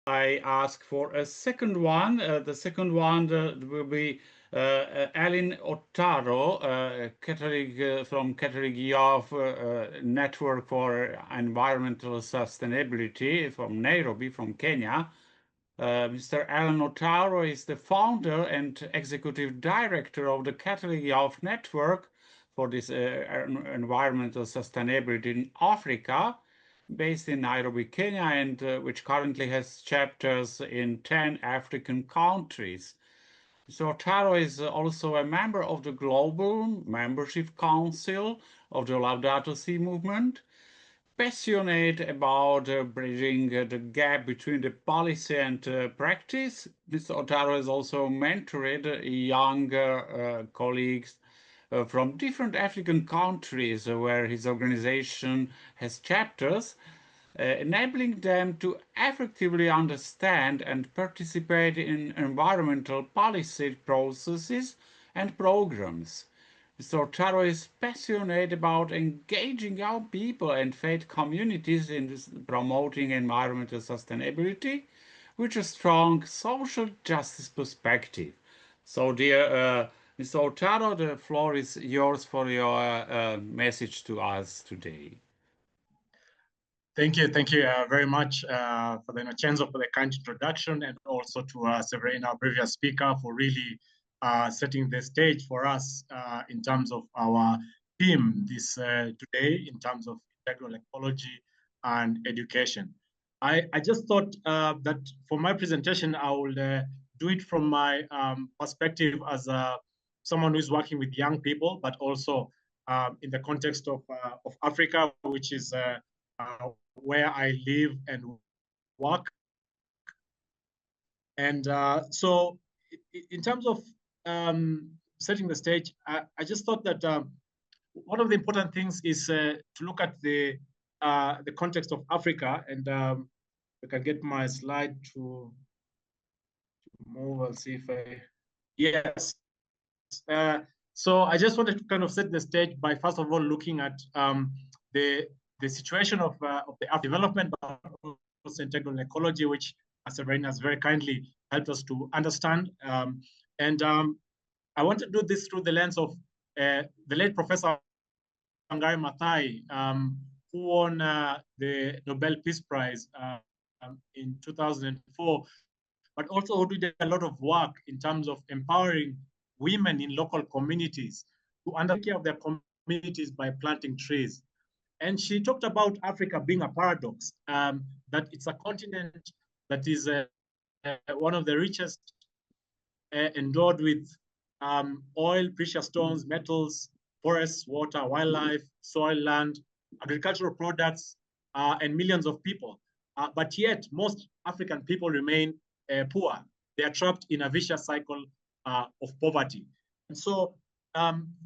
I ask for a second one. The second one will be Aline Ottaro, from Catholic Youth Network for Environmental Sustainability from Nairobi, from Kenya. Mr. Alan Ottaro is the founder and executive director of the Catholic Youth Network for this environmental sustainability in Africa, based in Nairobi, Kenya, and which currently has chapters in 10 African countries. So Taro is also a member of the Global Membership Council of the Laudato Si movement, passionate about bridging the gap between the policy and practice. Mr. Otaro has also mentored younger colleagues from different African countries where his organization has chapters, enabling them to effectively understand and participate in environmental policy processes and programs. So Taro is passionate about engaging young people and faith communities in promoting environmental sustainability with a strong social justice perspective. So, dear Mr. Otaro, the floor is yours for your message to us today. Thank you very much for the Innocenzo for the kind introduction, and also to Severina, our previous speaker, for really setting the stage for us in terms of our theme this today, in terms of integral ecology and education. I just thought that for my presentation, I will do it from my perspective as someone who is working with young people, but also in the context of Africa, which is where I live and work. And so in terms of setting the stage, I just thought that one of the important things is to look at the context of Africa. And I can get my slide to move. I'll see if I, yes. So I just wanted to kind of set the stage by first of all looking at the situation of the development, but also integral ecology, which Severina has very kindly helped us to understand. I want to do this through the lens of the late Professor Wangari Maathai, who won the Nobel Peace Prize in 2004, but also who did a lot of work in terms of empowering women in local communities to take care of their communities by planting trees. And she talked about Africa being a paradox, that it's a continent that is one of the richest, endowed with oil, precious stones, metals, forests, water, wildlife, soil, land, agricultural products, and millions of people. But yet, most African people remain poor. They are trapped in a vicious cycle of poverty. And so,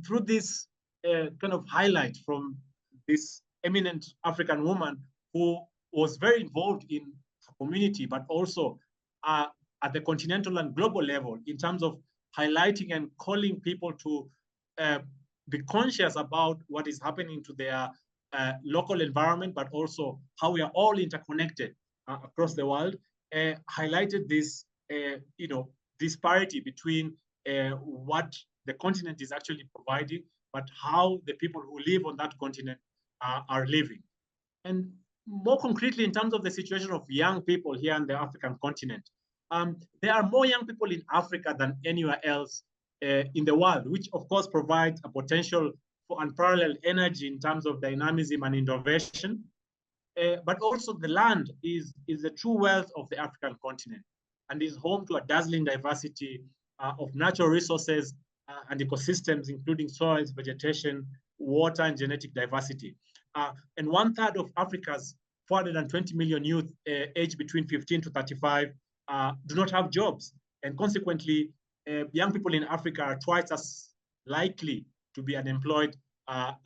through this kind of highlight from this eminent African woman who was very involved in her community, but also at the continental and global level in terms of highlighting and calling people to be conscious about what is happening to their local environment, but also how we are all interconnected across the world, highlighted this, disparity between what the continent is actually providing, but how the people who live on that continent are living. And more concretely, in terms of the situation of young people here on the African continent, there are more young people in Africa than anywhere else in the world, which of course provides a potential for unparalleled energy in terms of dynamism and innovation. But also the land is the true wealth of the African continent and is home to a dazzling diversity of natural resources and ecosystems, including soils, vegetation, water, and genetic diversity. And 1/3 of Africa's 420 million youth aged between 15 to 35 do not have jobs. And consequently, young people in Africa are twice as likely to be unemployed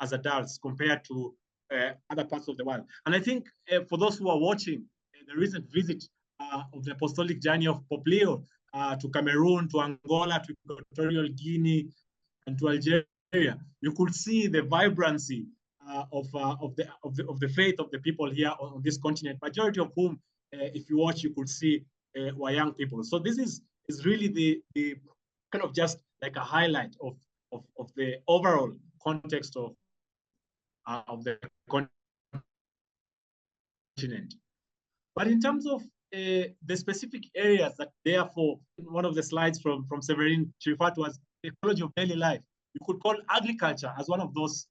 as adults compared to other parts of the world. And I think for those who are watching the recent visit of the apostolic journey of Pope Leo to Cameroon, to Angola, to Equatorial Guinea, and to Algeria, you could see the vibrancy of the faith of the people here on this continent, majority of whom if you watch, you could see were young people. So this is really the kind of just like a highlight of the overall context of the continent. But in terms of the specific areas that, therefore, in one of the slides from Severin, she referred to as the ecology of daily life, you could call agriculture as one of those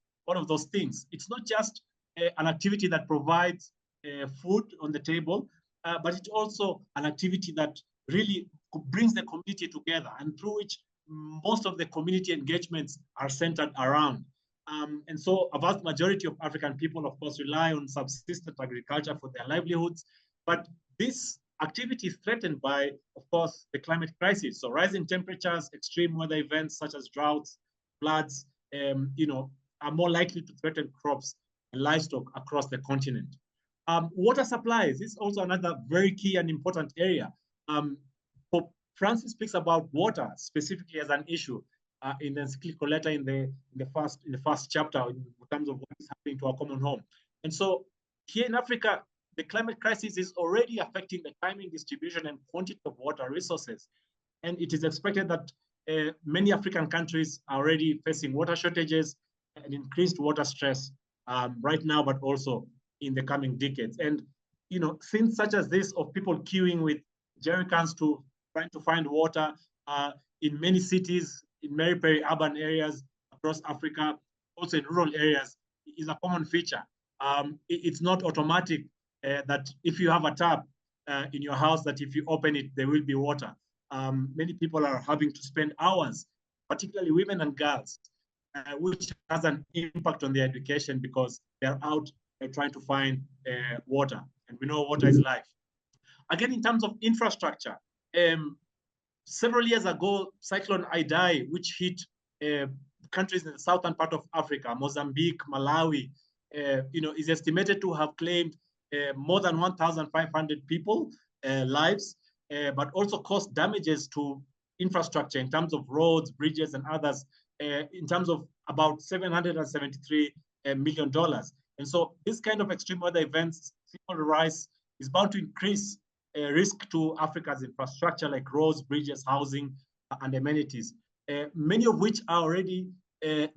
things. It's not just an activity that provides food on the table, but it's also an activity that really brings the community together, and through which most of the community engagements are centered around. And so a vast majority of African people, of course, rely on subsistence agriculture for their livelihoods. But this activity is threatened by, of course, the climate crisis. So rising temperatures, extreme weather events such as droughts, floods, are more likely to threaten crops and livestock across the continent. Water supplies is also another very key and important area. Pope Francis speaks about water specifically as an issue in the encyclical letter in the first chapter in terms of what is happening to our common home. And so here in Africa, the climate crisis is already affecting the timing, distribution, and quantity of water resources. And it is expected that many African countries are already facing water shortages and increased water stress right now, but also in the coming decades. And things such as this of people queuing with jerry cans to trying to find water in many cities, in many peri-urban areas across Africa, also in rural areas, is a common feature. It's not automatic that if you have a tap in your house, that if you open it, there will be water. Many people are having to spend hours, particularly women and girls, which has an impact on their education because they're out trying to find water. And we know water is life. Again, in terms of infrastructure, several years ago, Cyclone Idai, which hit countries in the southern part of Africa, Mozambique, Malawi, is estimated to have claimed more than 1,500 people lives, but also caused damages to infrastructure in terms of roads, bridges, and others, in terms of about $773 million. And so this kind of extreme weather events, sea level rise, is bound to increase risk to Africa's infrastructure like roads, bridges, housing, and amenities, many of which are already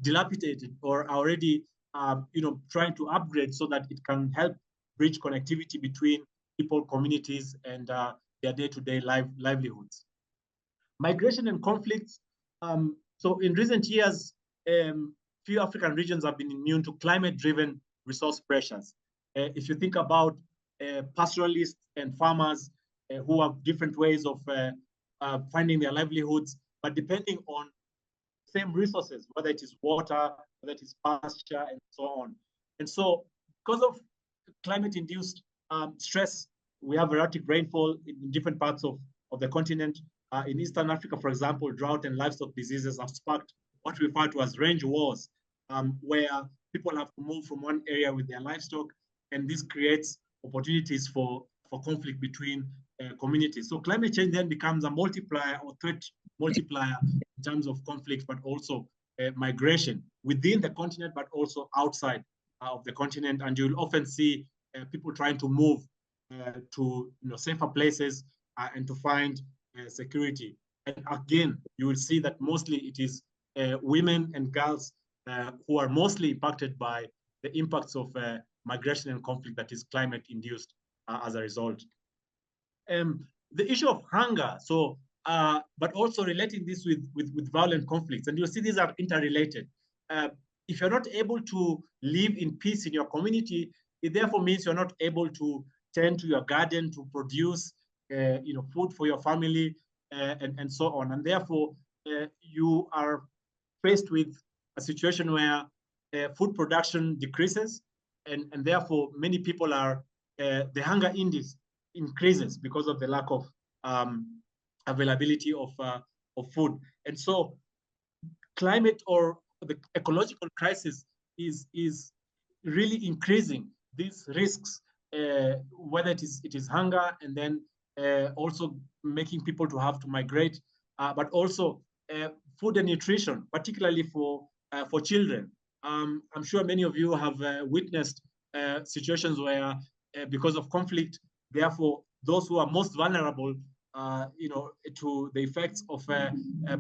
dilapidated or are already trying to upgrade so that it can help bridge connectivity between people, communities, and their day-to-day livelihoods. Migration and conflicts. So in recent years, few African regions have been immune to climate-driven resource pressures. If you think about pastoralists and farmers who have different ways of finding their livelihoods, but depending on same resources, whether it is water, whether it is pasture, and so on. And so because of climate-induced stress, we have erratic rainfall in different parts of the continent. In Eastern Africa, for example, drought and livestock diseases have sparked what we refer to as range wars, where people have to move from one area with their livestock, and this creates opportunities for conflict between communities. So climate change then becomes a multiplier or threat multiplier in terms of conflict, but also migration within the continent, but also outside of the continent. And you'll often see people trying to move to safer places and to find security. And again, you will see that mostly it is women and girls who are mostly impacted by the impacts of migration and conflict that is climate-induced as a result. The issue of hunger, so but also relating this with violent conflicts, and you'll see these are interrelated. If you're not able to live in peace in your community, it therefore means you're not able to tend to your garden, to produce food for your family, and so on. And therefore, you are faced with a situation where food production decreases, and therefore many people are, the hunger index increases because of the lack of availability of food. And so climate or the ecological crisis is really increasing these risks, whether it is hunger, and then also making people to have to migrate, but also food and nutrition, particularly for children. I'm sure many of you have witnessed situations where, because of conflict, therefore those who are most vulnerable, to the effects of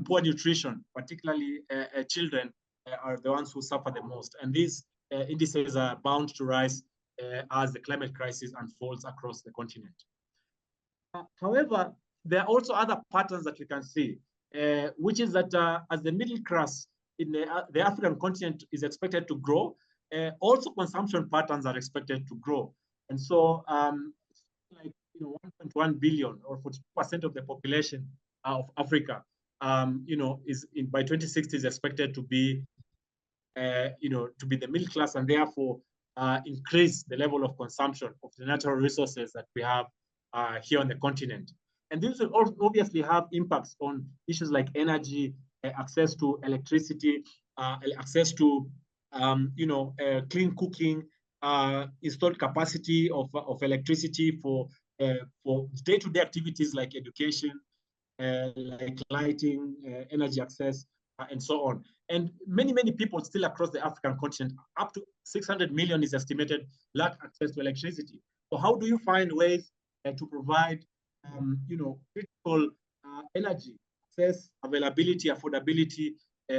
poor nutrition, particularly children, are the ones who suffer the most. And these indices are bound to rise as the climate crisis unfolds across the continent. However, there are also other patterns that we can see, which is that as the middle class in the African continent is expected to grow, also consumption patterns are expected to grow. And so, like 1.1 billion or 40% of the population of Africa, by 2060 is expected to be, to be the middle class, and therefore increase the level of consumption of the natural resources that we have here on the continent. And this will also obviously have impacts on issues like energy, access to electricity, access to clean cooking, installed capacity of electricity for day-to-day activities like education, like lighting, energy access, and so on. And many, many people still across the African continent, up to 600 million is estimated, lack access to electricity. So how do you find ways to provide, critical energy, access, availability, affordability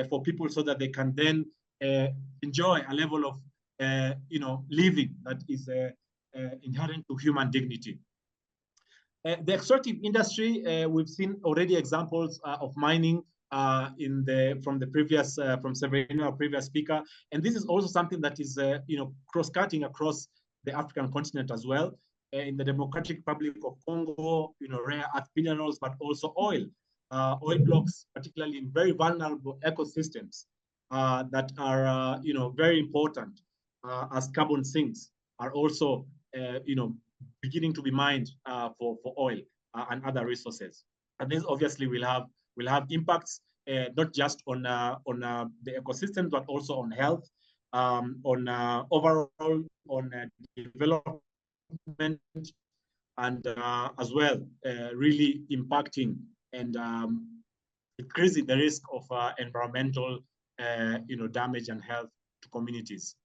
for people so that they can then enjoy a level of, living that is inherent to human dignity? The extractive industry, we've seen already examples of mining from Severino, our previous speaker, and this is also something that is cross-cutting across the African continent as well. In the Democratic Republic of Congo, rare earth minerals, but also oil blocks, particularly in very vulnerable ecosystems that are very important as carbon sinks, are also beginning to be mined for oil and other resources. And this obviously will have impacts not just on the ecosystem, but also on health, on overall on development, and as well really impacting and increasing the risk of environmental damage and health to communities.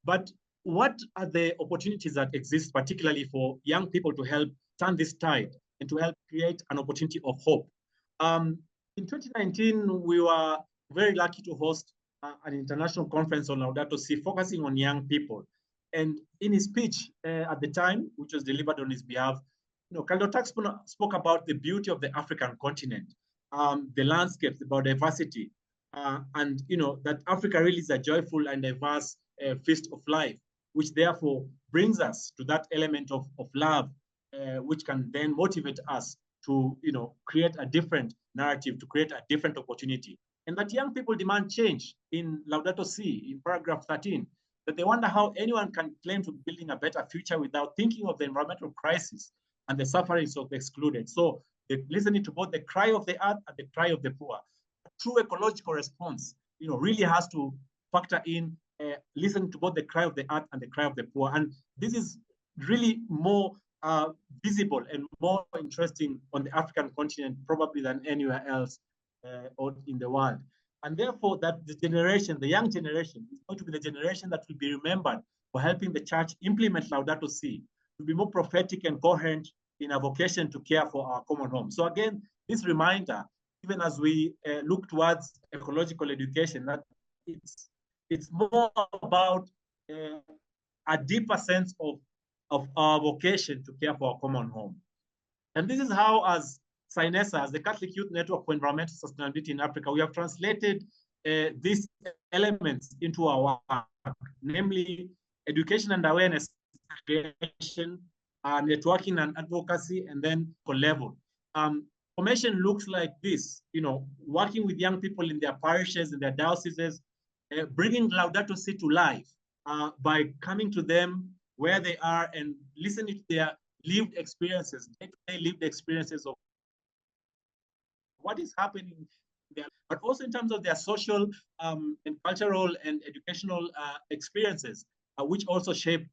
But what are the opportunities that exist, particularly for young people, to help turn this tide and to help create an opportunity of hope? In 2019, we were very lucky to host an international conference on Laudato Si, focusing on young people. And in his speech at the time, which was delivered on his behalf, Caldotax spoke about the beauty of the African continent, the landscapes, the biodiversity, and that Africa really is a joyful and diverse feast of life, which therefore brings us to that element of love, which can then motivate us to create a different narrative, to create a different opportunity. And that young people demand change in Laudato Si, in paragraph 13, that they wonder how anyone can claim to be building a better future without thinking of the environmental crisis and the sufferings of the excluded. So they're listening to both the cry of the earth and the cry of the poor. A true ecological response, really has to factor in listening to both the cry of the earth and the cry of the poor. And this is really more visible and more interesting on the African continent, probably than anywhere else in the world. And therefore, that the young generation, is going to be the generation that will be remembered for helping the church implement Laudato Si, to be more prophetic and coherent in our vocation to care for our common home. So again, this reminder, even as we look towards ecological education, that it's more about a deeper sense of our vocation to care for our common home. And this is how, as SZANISZLÓ, as the Catholic Youth Network for Environmental Sustainability in Africa, we have translated these elements into our work, namely education and awareness creation, networking and advocacy, and then level. Formation looks like this, working with young people in their parishes, in their dioceses, bringing Laudato Si to life by coming to them where they are and listening to their lived experiences, day-to-day lived experiences of what is happening there, but also in terms of their social and cultural and educational experiences, which also shape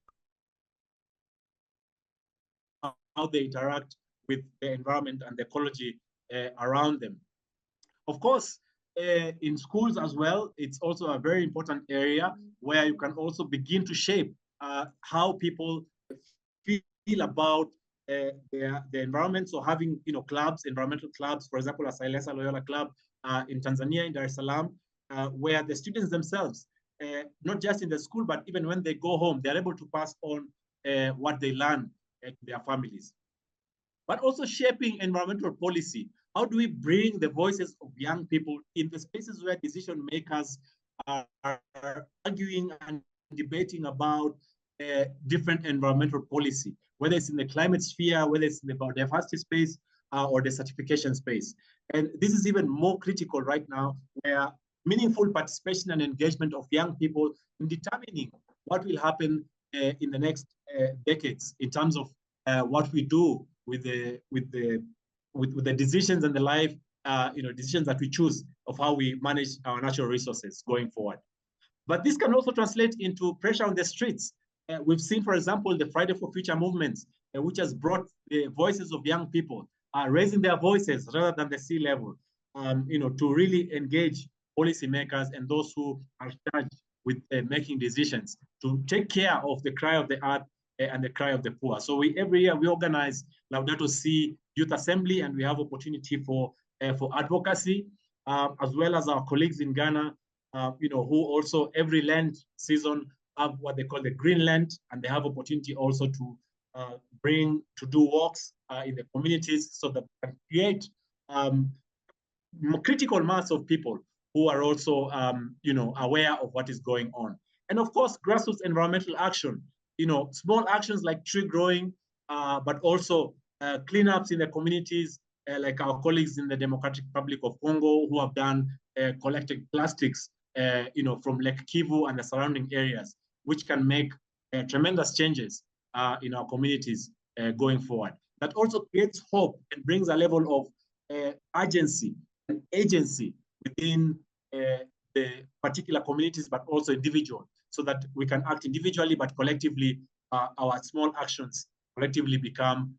how they interact with the environment and the ecology around them. Of course, in schools as well, it's also a very important area where you can also begin to shape how people feel about the environment. So having, clubs, environmental clubs, for example, a Silesa Loyola Club in Tanzania, in Dar es Salaam, where the students themselves, not just in the school, but even when they go home, they're able to pass on what they learn to their families. But also shaping environmental policy. How do we bring the voices of young people in the spaces where decision makers are arguing and debating about different environmental policy, whether it's in the climate sphere, whether it's in the biodiversity space, or the certification space. And this is even more critical right now, where meaningful participation and engagement of young people in determining what will happen in the next decades in terms of what we do with the decisions and the life, decisions that we choose of how we manage our natural resources going forward. But this can also translate into pressure on the streets. We've seen, for example, the Friday for Future movements, which has brought the voices of young people raising their voices rather than the sea level, to really engage policymakers and those who are charged with making decisions to take care of the cry of the earth and the cry of the poor. So every year we organize Laudato Si Youth Assembly, and we have opportunity for advocacy, as well as our colleagues in Ghana, who also every Lent season have what they call the Green Lent, and they have opportunity also to do walks in the communities, so that we can create critical mass of people who are also, aware of what is going on. And of course, grassroots environmental action, small actions like tree growing, but also cleanups in the communities, like our colleagues in the Democratic Republic of Congo who have done collected plastics, from Lake Kivu and the surrounding areas, which can make tremendous changes in our communities going forward. That also creates hope and brings a level of urgency and agency within the particular communities, but also individual, so that we can act individually, but collectively, our small actions collectively become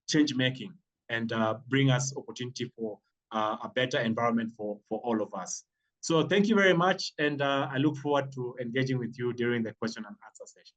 change-making and bring us opportunity for a better environment for all of us. So thank you very much, and I look forward to engaging with you during the question and answer session.